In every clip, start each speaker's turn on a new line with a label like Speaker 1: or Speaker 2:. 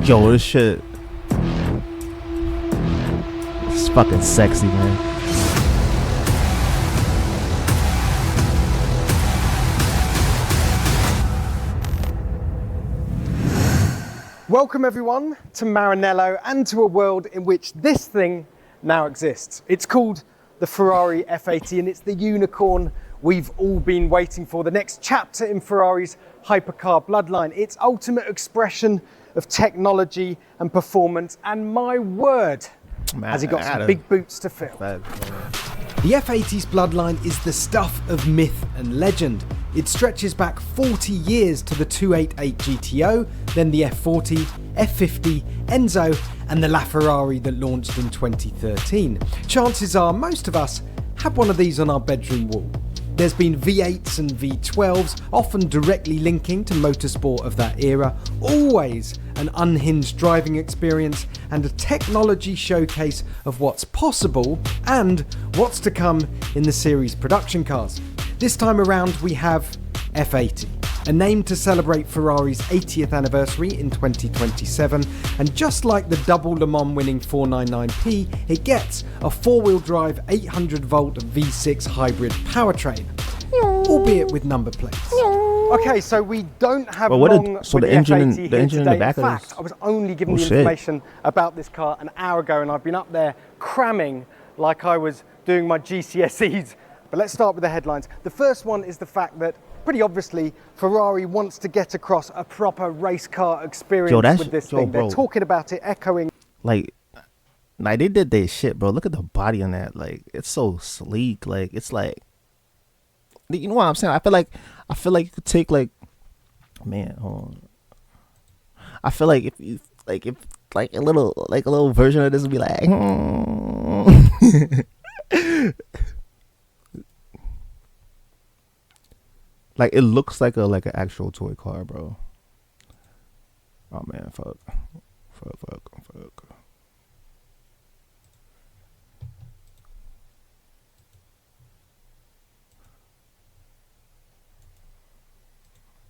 Speaker 1: Yo, this shit. It's fucking sexy, man.
Speaker 2: Welcome everyone to Maranello and to a world in which this thing now exists. It's called the Ferrari F80 and it's the unicorn we've all been waiting for. The next chapter in Ferrari's hypercar bloodline. Its ultimate expression of technology and performance, and my word, has he got some big boots to fill.
Speaker 3: The F80's bloodline is the stuff of myth and legend. It stretches back 40 years to the 288 GTO, then the F40, F50, Enzo, and the LaFerrari that launched in 2013. Chances are most of us have one of these on our bedroom wall. There's been V8s and V12s, often directly linking to motorsport of that era, always an unhinged driving experience and a technology showcase of what's possible and what's to come in the series production cars. This time around we have F80, a name to celebrate Ferrari's 80th anniversary in 2027, and just like the double Le Mans winning 499P, it gets a four-wheel drive 800 volt V6 hybrid powertrain, albeit with number plates.
Speaker 2: Okay, so we don't have
Speaker 1: the engine,
Speaker 2: F80
Speaker 1: the engine in the back
Speaker 2: in
Speaker 1: of
Speaker 2: fact,
Speaker 1: this.
Speaker 2: I was only given the information about this car an hour ago, and I've been up there cramming like I was doing my GCSEs. But let's start with the headlines. The first one is the fact that, pretty obviously, Ferrari wants to get across a proper race car experience with this thing. They're talking about it, echoing.
Speaker 1: Like they did their shit, bro. Look at the body on that. Like, it's so sleek. Like, it's like, you know what I'm saying? I feel like you could take like, man, hold on. I feel like if a little version of this would be like, like it looks like an actual toy car, bro. Oh man, fuck.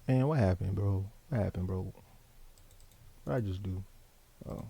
Speaker 1: Man, what happened, bro? What I just do? Oh.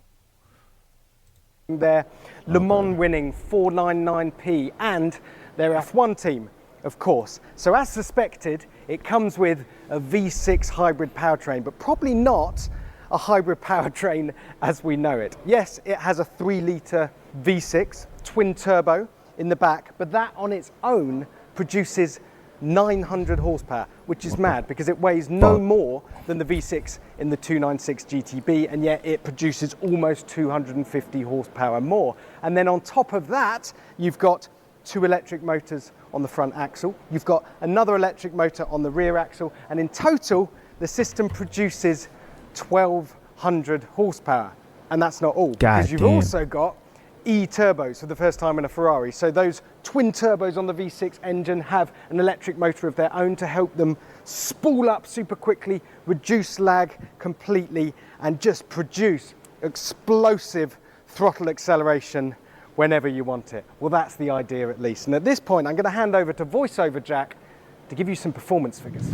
Speaker 2: Their Le Mans winning 499P and their F1 team, of course. So as suspected, it comes with a V6 hybrid powertrain, but probably not a hybrid powertrain as we know it. Yes, it has a 3-litre V6 twin turbo in the back, but that on its own produces 900 horsepower, which is mad because it weighs no more than the V6 in the 296 GTB, and yet it produces almost 250 horsepower more. And then on top of that, you've got 2 electric motors on the front axle, you've got another electric motor on the rear axle, and in total, the system produces 1200 horsepower. And that's not all, because you've also got E-turbos for the first time in a Ferrari. So those twin turbos on the V6 engine have an electric motor of their own to help them spool up super quickly, reduce lag completely, and just produce explosive throttle acceleration whenever you want it. Well, that's the idea at least. And at this point, I'm going to hand over to VoiceOver Jack to give you some performance figures.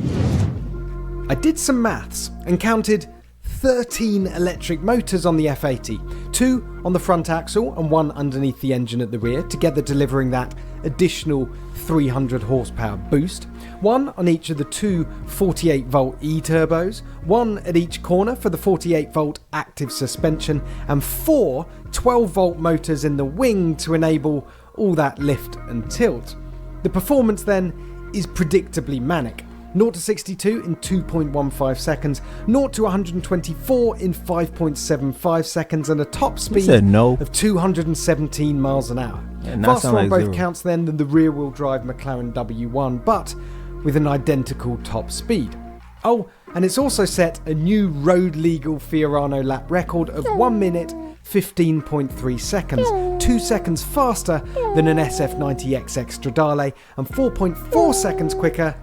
Speaker 3: I did some maths and counted 13 electric motors on the F80, 2 on the front axle and 1 underneath the engine at the rear, together delivering that additional 300 horsepower boost, 1 on each of the 2 48-volt E-turbos, 1 at each corner for the 48-volt active suspension, and 4 12-volt motors in the wing to enable all that lift and tilt. The performance then is predictably manic. 0 to 62 in 2.15 seconds, 0 to 124 in 5.75 seconds, and a top speed of 217 miles an hour. Faster on both counts then than the rear-wheel drive McLaren W1, but with an identical top speed. Oh, and it's also set a new road-legal Fiorano lap record of 1 minute 15.3 seconds, 2 seconds faster than an SF90XX Stradale, and 4.4 seconds quicker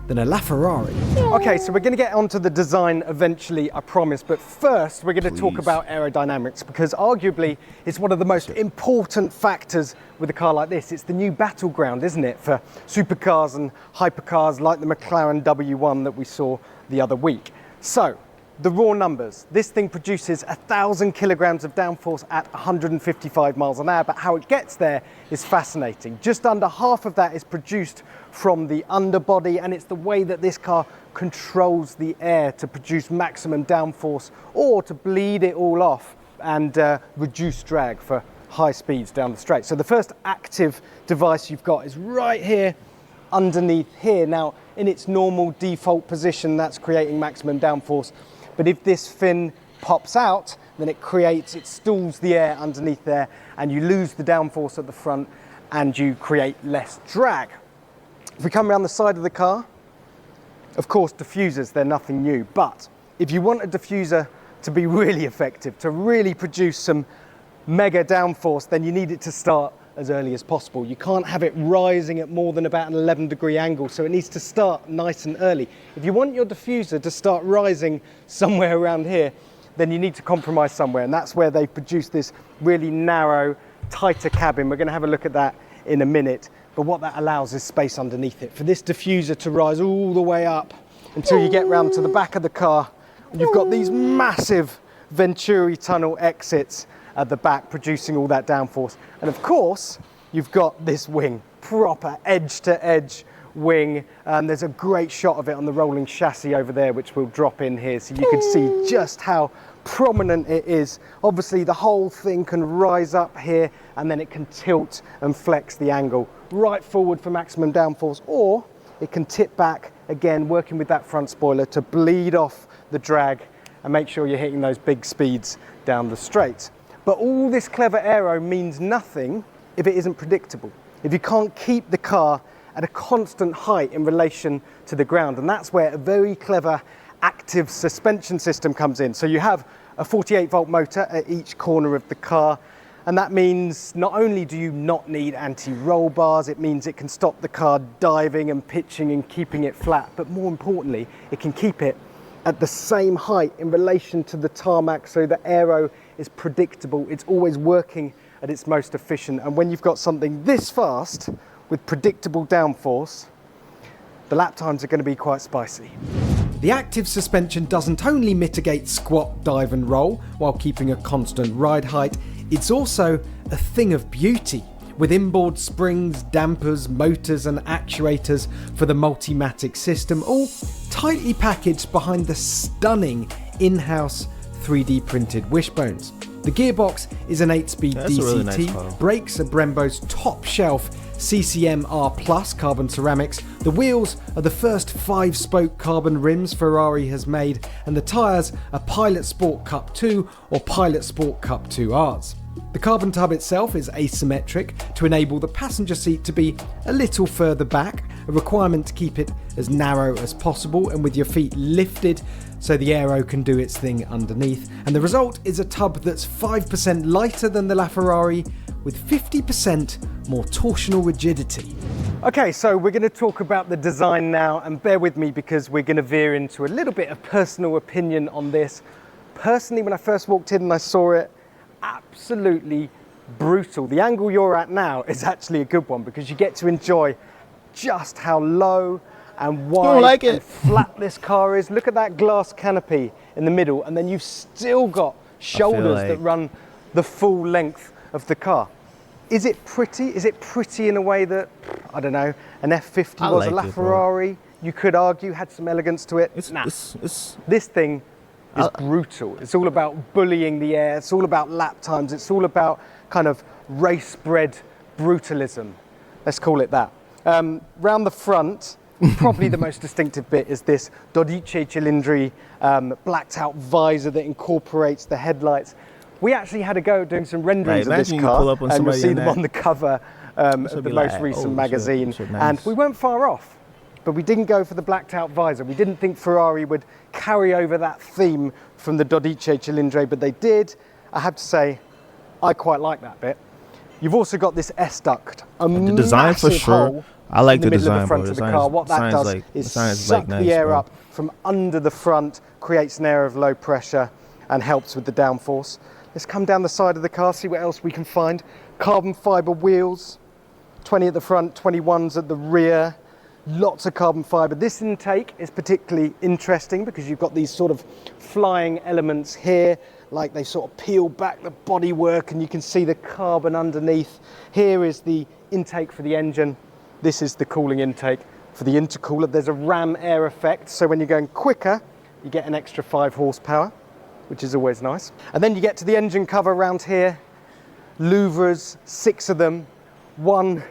Speaker 3: than a LaFerrari.
Speaker 2: Okay, so we're going to get onto the design eventually, I promise, but first we're going to talk about aerodynamics, because arguably it's one of the most important factors with a car like this. It's the new battleground, isn't it, for supercars and hypercars like the McLaren W1 that we saw the other week. So the raw numbers. This thing produces 1,000 kilograms of downforce at 155 miles an hour, but how it gets there is fascinating. Just under half of that is produced from the underbody, and it's the way that this car controls the air to produce maximum downforce or to bleed it all off and reduce drag for high speeds down the straight. So the first active device you've got is right here underneath here. Now, in its normal default position, that's creating maximum downforce. But if this fin pops out, then it stalls the air underneath there, and you lose the downforce at the front and you create less drag. If we come around the side of the car, of course, diffusers, they're nothing new. But if you want a diffuser to be really effective, to really produce some mega downforce, then you need it to start as early as possible. You can't have it rising at more than about an 11-degree angle, so it needs to start nice and early. If you want your diffuser to start rising somewhere around here, then you need to compromise somewhere, and that's where they produce this really narrow, tighter cabin. We're going to have a look at that in a minute, but what that allows is space underneath it. For this diffuser to rise all the way up until you get round to the back of the car, you've got these massive Venturi tunnel exits at the back producing all that downforce. And of course, you've got this wing, proper edge-to-edge wing. There's a great shot of it on the rolling chassis over there, which we'll drop in here so you can see just how prominent it is. Obviously, the whole thing can rise up here and then it can tilt and flex the angle right forward for maximum downforce, or it can tip back, again, working with that front spoiler to bleed off the drag and make sure you're hitting those big speeds down the straight. But all this clever aero means nothing if it isn't predictable, if you can't keep the car at a constant height in relation to the ground. And that's where a very clever active suspension system comes in. So you have a 48-volt motor at each corner of the car, and that means not only do you not need anti-roll bars, it means it can stop the car diving and pitching and keeping it flat, but more importantly, it can keep it at the same height in relation to the tarmac, so the aero is predictable. It's always working at its most efficient. And when you've got something this fast with predictable downforce, the lap times are going to be quite spicy.
Speaker 3: The active suspension doesn't only mitigate squat, dive and roll while keeping a constant ride height, it's also a thing of beauty, with inboard springs, dampers, motors and actuators for the Multimatic system, all tightly packaged behind the stunning in-house 3D printed wishbones. The gearbox is an 8-speed DCT,
Speaker 1: really nice,
Speaker 3: brakes are Brembo's top shelf CCM R Plus carbon ceramics, the wheels are the first 5-spoke carbon rims Ferrari has made, and the tyres are Pilot Sport Cup 2 or Pilot Sport Cup 2Rs. The carbon tub itself is asymmetric to enable the passenger seat to be a little further back, a requirement to keep it as narrow as possible and with your feet lifted so the aero can do its thing underneath. And the result is a tub that's 5% lighter than the LaFerrari with 50% more torsional rigidity.
Speaker 2: Okay, so we're going to talk about the design now, and bear with me because we're going to veer into a little bit of personal opinion on this. Personally, when I first walked in and I saw it, absolutely brutal. The angle you're at now is actually a good one because you get to enjoy just how low and wide and flat this car is. Look at that glass canopy in the middle, and then you've still got shoulders that run the full length of the car. Is it pretty? Is it pretty in a way that, I don't know, an F50 was? A LaFerrari, you could argue, had some elegance to it. This thing is brutal. It's all about bullying the air. It's all about lap times. It's all about kind of race-bred brutalism. Let's call it that. Round the front, probably the most distinctive bit is this Dodice Cilindri blacked out visor that incorporates the headlights. We actually had a go at doing some renderings of this car, and you'll see them on the cover of the most recent magazine. Nice. And we weren't far off, but we didn't go for the blacked out visor. We didn't think Ferrari would carry over that theme from the Dodice Cilindri, but they did. I have to say, I quite like that bit. You've also got this S-duct, the design for sure. I like the design, front of the car. What that does is suck the air up from under the front, creates an air of low pressure, and helps with the downforce. Let's come down the side of the car, see what else we can find. Carbon fibre wheels, 20 at the front, 21s at the rear. lots of carbon fibre. This intake is particularly interesting because you've got these sort of flying elements here, like they sort of peel back the bodywork and you can see the carbon underneath. Here is the intake for the engine. This is the cooling intake for the intercooler. There's a ram air effect, so when you're going quicker, you get an extra 5 horsepower, which is always nice. And then you get to the engine cover around here, louvres, 6 of them, 1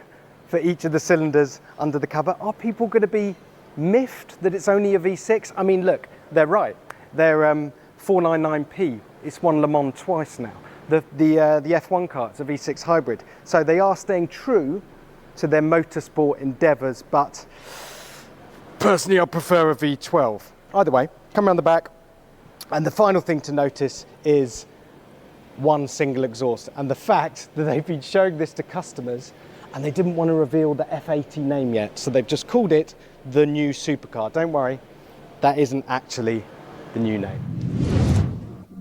Speaker 2: for each of the cylinders under the cover. Are people going to be miffed that it's only a V6? I mean, look, they're right. They're 499p. It's won Le Mans twice now. The F1 car, it's a V6 hybrid. So they are staying true to their motorsport endeavours, but personally I prefer a V12. Either way, come around the back, and the final thing to notice is one single exhaust, and the fact that they've been showing this to customers and they didn't want to reveal the F80 name yet, so they've just called it the new supercar. Don't worry, that isn't actually the new name.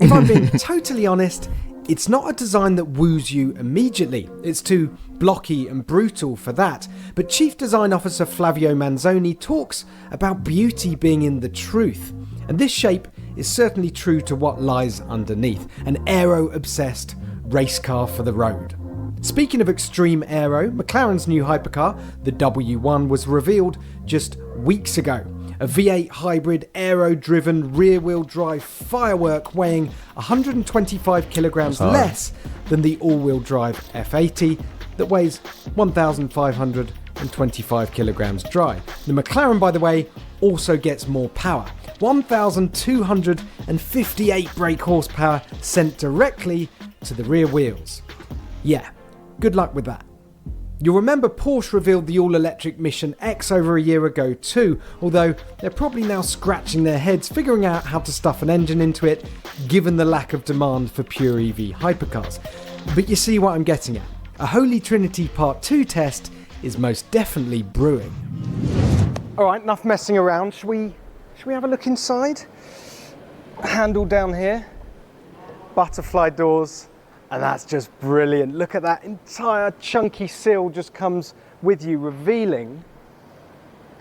Speaker 3: If I'm being totally honest, it's not a design that woos you immediately. It's too blocky and brutal for that. But Chief Design Officer Flavio Manzoni talks about beauty being in the truth. And this shape is certainly true to what lies underneath. An aero-obsessed race car for the road. Speaking of extreme aero, McLaren's new hypercar, the W1, was revealed just weeks ago. A V8 hybrid aero-driven rear-wheel drive firework weighing 125 kilograms less than the all-wheel drive F80 that weighs 1,525 kilograms dry. The McLaren, by the way, also gets more power. 1,258 brake horsepower sent directly to the rear wheels. Yeah, good luck with that. You'll remember Porsche revealed the all-electric Mission X over a year ago too, although they're probably now scratching their heads figuring out how to stuff an engine into it, given the lack of demand for pure EV hypercars. But you see what I'm getting at. A Holy Trinity Part 2 test is most definitely brewing.
Speaker 2: All right, enough messing around. Should we have a look inside? Handle down here, butterfly doors. And that's just brilliant. Look at that entire chunky sill just comes with you, revealing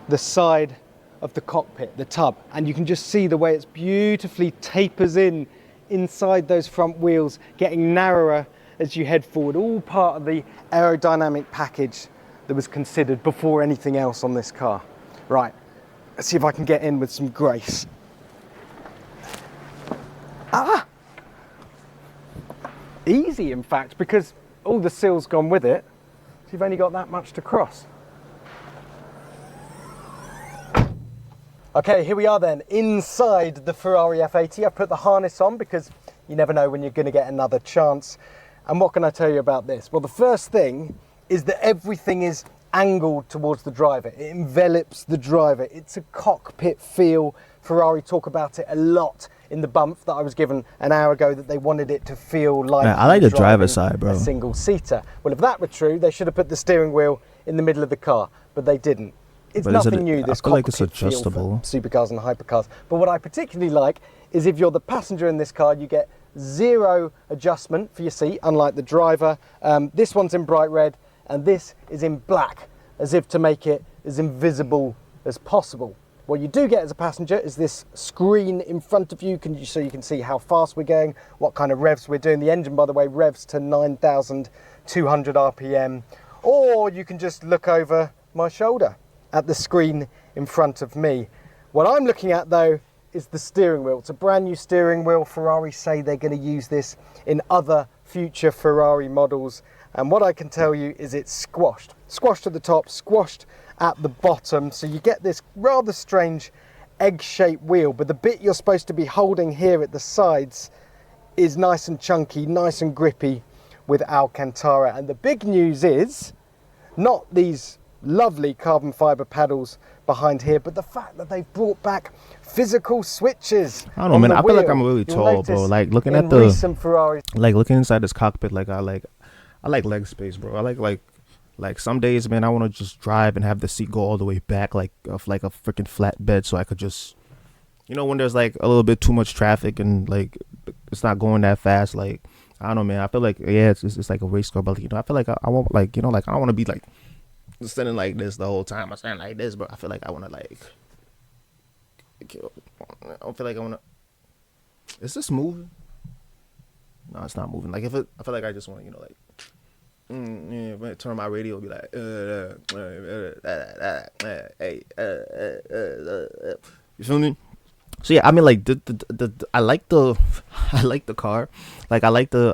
Speaker 2: the side of the cockpit, the tub. And you can just see the way it's beautifully tapers inside those front wheels, getting narrower as you head forward. All part of the aerodynamic package that was considered before anything else on this car. Right, let's see if I can get in with some grace. Easy, in fact, because all the sill's gone with it, so you've only got that much to cross. Okay, here we are then, inside the Ferrari F80. I put the harness on because you never know when you're going to get another chance. And what can I tell you about this? Well, the first thing is that everything is angled towards the driver. It envelops the driver. It's a cockpit feel. Ferrari talk about it a lot in the bump that I was given an hour ago, that they wanted it to feel like
Speaker 1: Man, I like the driver's side, bro.
Speaker 2: A single seater. Well, if that were true, they should have put the steering wheel in the middle of the car, but they didn't. It's nothing new, this
Speaker 1: I feel like it's
Speaker 2: cockpit feel
Speaker 1: adjustable.
Speaker 2: for supercars and hypercars. But what I particularly like is if you're the passenger in this car, you get zero adjustment for your seat, unlike the driver. This one's in bright red, and this is in black, as if to make it as invisible as possible. What you do get as a passenger is this screen in front of you, so you can see how fast we're going, what kind of revs we're doing. The engine, by the way, revs to 9,200 RPM. Or you can just look over my shoulder at the screen in front of me. What I'm looking at, though, is the steering wheel. It's a brand new steering wheel. Ferrari say they're going to use this in other future Ferrari models. And what I can tell you is it's squashed. Squashed at the top, squashed at the bottom, so you get this rather strange egg-shaped wheel, but the bit you're supposed to be holding here at the sides is nice and chunky, nice and grippy with Alcantara. And the big news is not these lovely carbon fiber pedals behind here, but the fact that they've brought back physical switches.
Speaker 1: I don't know, man. I feel like I'm really tall, bro. Like looking at the
Speaker 2: recent Ferraris,
Speaker 1: like looking inside this cockpit, like I like leg space, bro. I like some days, man, I want to just drive and have the seat go all the way back, like a freaking flat bed, so I could just, you know, when there's like a little bit too much traffic and like it's not going that fast, like I don't know, man. I feel like it's like a race car, but you know, I feel like I want, like, you know, like I don't want to be like standing like this the whole time. I'm standing like this, but I feel like I want to like. I feel like I want to. Is this moving? No, it's not moving. Like if it, I feel like I just want to, you know, like. Yeah, when I turn on my radio, be like, hey, you feel me? So yeah, I mean, like I like the, I like the car, like I like the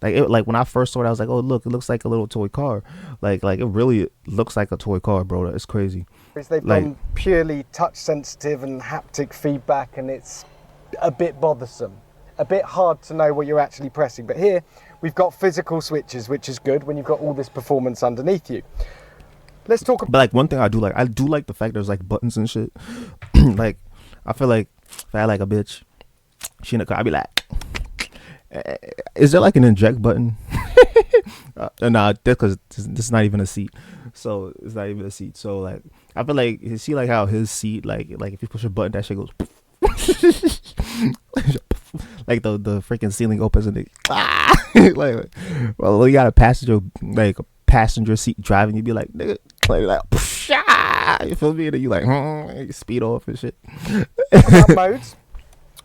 Speaker 1: like it, like when I first saw it, I was like, oh look, it looks like a little toy car, like it really looks like a toy car, bro. It's crazy.
Speaker 2: They've
Speaker 1: Like-
Speaker 2: gone purely touch sensitive and haptic feedback, and it's a bit bothersome, a bit hard to know what you're actually pressing. But here we've got physical switches, which is good when you've got all this performance underneath you. Let's talk about.
Speaker 1: But like one thing I do like the fact there's like buttons and shit. Like I feel like if I had like a bitch, she in the car, I'd be like, is there like an eject button? Nah, because this is not even a seat, so it's not even a seat. So like I feel like you see like how his seat like if you push a button that shit goes. Like the freaking ceiling opens and it like well you got a passenger seat driving, you'd be like nigga like you feel me, and then you like you speed off and shit.
Speaker 2: About modes.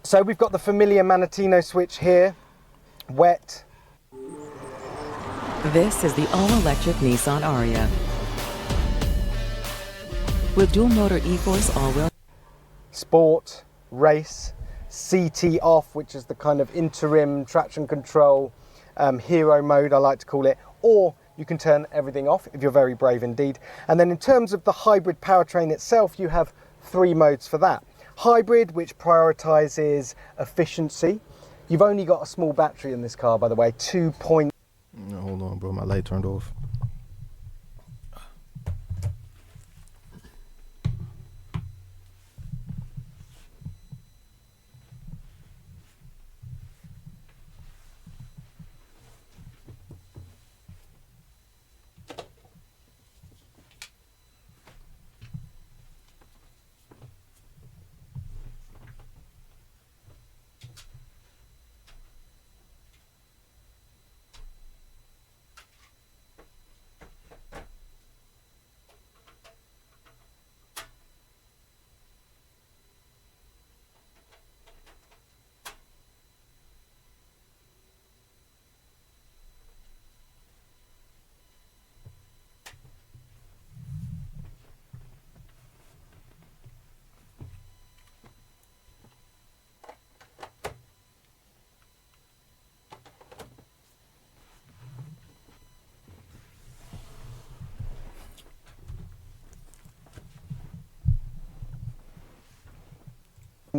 Speaker 2: So we've got the familiar Manatino switch here, wet.
Speaker 4: This is the all-electric Nissan Ariya. With dual-motor e-force all-wheel
Speaker 2: Sport, race, CT off, which is the kind of interim traction control hero mode, I like to call it, or you can turn everything off if you're very brave indeed. And then in terms of the hybrid powertrain itself, you have 3 modes for that. Hybrid, which prioritizes efficiency. You've only got a small battery in this car, by the way, 2.
Speaker 1: Hold on, bro, my light turned off.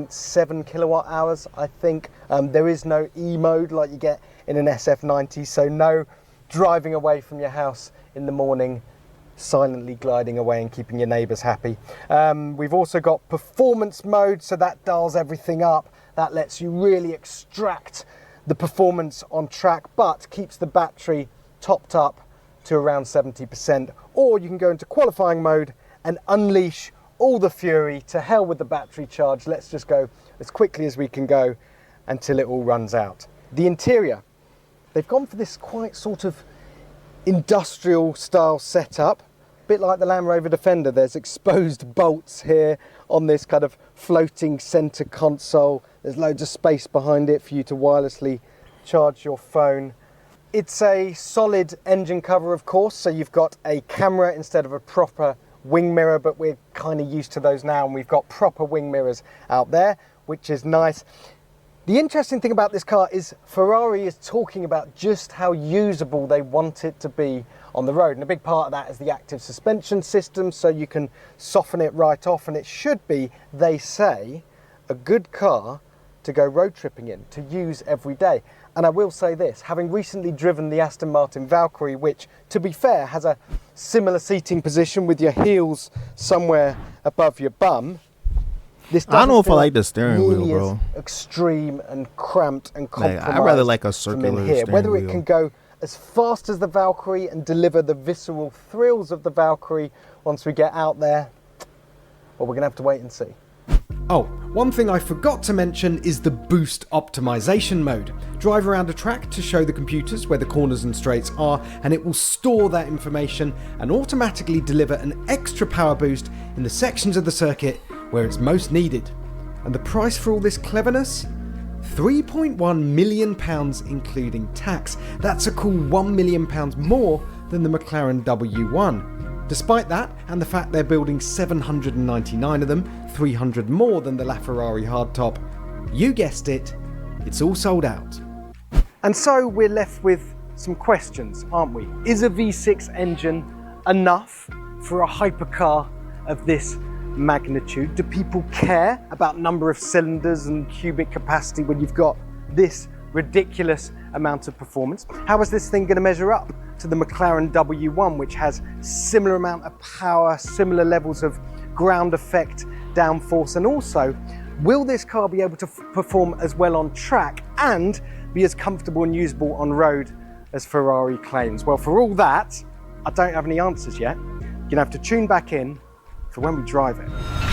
Speaker 2: .7 kilowatt hours, I think. There is no E mode like you get in an SF90, so no driving away from your house in the morning, silently gliding away and keeping your neighbours happy. We've also got performance mode, so that dials everything up. That lets you really extract the performance on track, but keeps the battery topped up to around 70%. Or you can go into qualifying mode and unleash all the fury. To hell with the battery charge, let's just go as quickly as we can go until it all runs out. The interior, they've gone for this quite sort of industrial style setup, a bit like the Land Rover Defender. There's exposed bolts here on this kind of floating center console. There's loads of space behind it for you to wirelessly charge your phone. It's a solid engine cover, of course, so you've got a camera instead of a proper wing mirror, but we're kind of used to those now, and we've got proper wing mirrors out there, which is nice. The interesting thing about this car is Ferrari is talking about just how usable they want it to be on the road, and a big part of that is the active suspension system, so you can soften it right off, and it should be, they say, a good car to go road tripping in, to use every day. And I will say this, having recently driven the Aston Martin Valkyrie, which, to be fair, has a similar seating position with your heels somewhere above your bum, this
Speaker 1: I don't know
Speaker 2: doesn't
Speaker 1: if I
Speaker 2: feel
Speaker 1: like the steering wheel,
Speaker 2: nearly
Speaker 1: bro.
Speaker 2: as extreme and cramped and
Speaker 1: Like,
Speaker 2: compromised.
Speaker 1: I'd rather like a
Speaker 2: from in
Speaker 1: circular
Speaker 2: here.
Speaker 1: steering
Speaker 2: Whether it
Speaker 1: wheel.
Speaker 2: can go as fast as the Valkyrie and deliver the visceral thrills of the Valkyrie once we get out there, well, we're going to have to wait and see.
Speaker 3: Oh, one thing I forgot to mention is the boost optimization mode. Drive around a track to show the computers where the corners and straights are, and it will store that information and automatically deliver an extra power boost in the sections of the circuit where it's most needed. And the price for all this cleverness? £3.1 million including tax. That's a cool £1 million more than the McLaren W1. Despite that, and the fact they're building 799 of them, 300 more than the LaFerrari hardtop, you guessed it, it's all sold out.
Speaker 2: And so we're left with some questions, aren't we? Is a V6 engine enough for a hypercar of this magnitude? Do people care about number of cylinders and cubic capacity when you've got this ridiculous amount of performance? How is this thing going to measure up to the McLaren W1, which has similar amount of power, similar levels of ground effect, downforce, and also, will this car be able to perform as well on track and be as comfortable and usable on road as Ferrari claims? Well, for all that, I don't have any answers yet. You're gonna have to tune back in for when we drive it.